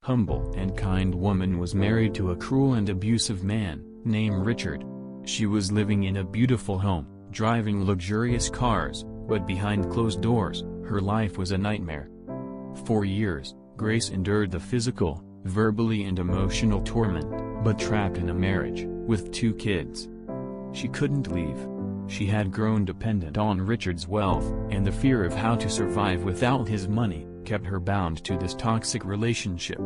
humble and kind woman was married to a cruel and abusive man, named Richard. She was living in a beautiful home, driving luxurious cars, but behind closed doors, her life was a nightmare. For years, Grace endured the physical, verbally and emotional torment, but trapped in a marriage, with 2 kids. She couldn't leave. She had grown dependent on Richard's wealth, and the fear of how to survive without his money kept her bound to this toxic relationship.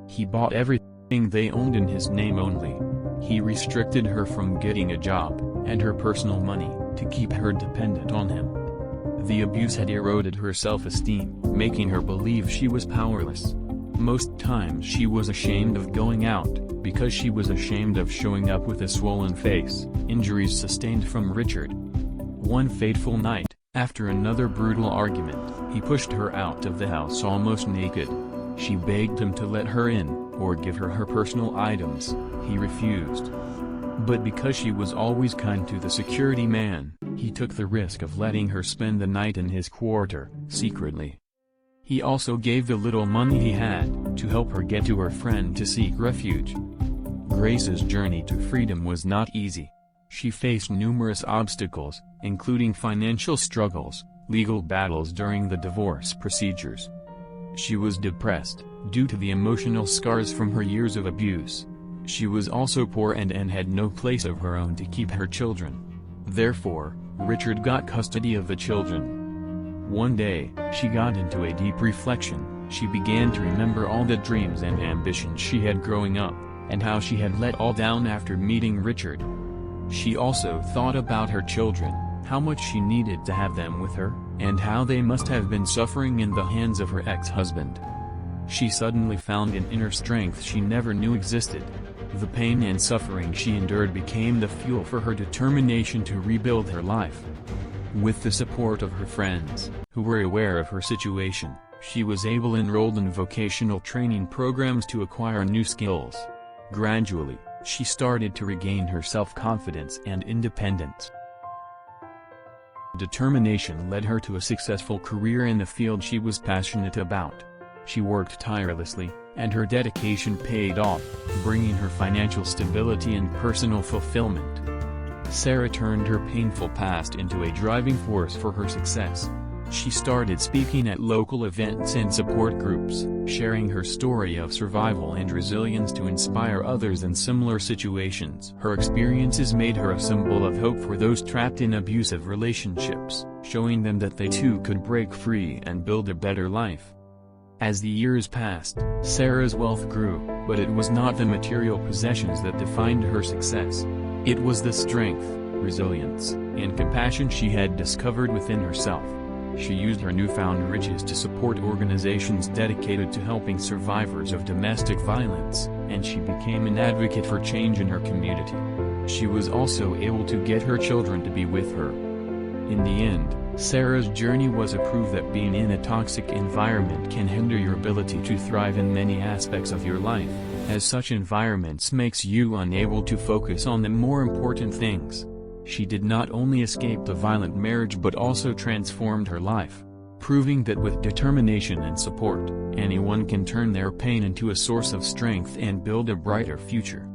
He bought everything they owned in his name only. He restricted her from getting a job, and her personal money, to keep her dependent on him. The abuse had eroded her self-esteem, making her believe she was powerless. Most times she was ashamed of going out, because she was ashamed of showing up with a swollen face, injuries sustained from Richard. One fateful night, after another brutal argument, he pushed her out of the house almost naked. She begged him to let her in, or give her her personal items. He refused. But because she was always kind to the security man, he took the risk of letting her spend the night in his quarter, secretly. He also gave the little money he had, to help her get to her friend to seek refuge. Grace's journey to freedom was not easy. She faced numerous obstacles, including financial struggles, legal battles during the divorce procedures. She was depressed, due to the emotional scars from her years of abuse. She was also poor and had no place of her own to keep her children. Therefore, Richard got custody of the children. One day, she got into a deep reflection. She began to remember all the dreams and ambitions she had growing up, and how she had let all down after meeting Richard. She also thought about her children, how much she needed to have them with her, and how they must have been suffering in the hands of her ex-husband. She suddenly found an inner strength she never knew existed. The pain and suffering she endured became the fuel for her determination to rebuild her life. With the support of her friends, who were aware of her situation, she was able to enroll in vocational training programs to acquire new skills. Gradually, she started to regain her self-confidence and independence. Determination led her to a successful career in the field she was passionate about. She worked tirelessly, and her dedication paid off, bringing her financial stability and personal fulfillment. Sarah turned her painful past into a driving force for her success. She started speaking at local events and support groups, sharing her story of survival and resilience to inspire others in similar situations. Her experiences made her a symbol of hope for those trapped in abusive relationships, showing them that they too could break free and build a better life. As the years passed, Sarah's wealth grew, but it was not the material possessions that defined her success. It was the strength, resilience, and compassion she had discovered within herself. She used her newfound riches to support organizations dedicated to helping survivors of domestic violence, and she became an advocate for change in her community. She was also able to get her children to be with her. In the end, Sarah's journey was a proof that being in a toxic environment can hinder your ability to thrive in many aspects of your life, as such environments makes you unable to focus on the more important things. She did not only escape the violent marriage but also transformed her life, proving that with determination and support, anyone can turn their pain into a source of strength and build a brighter future.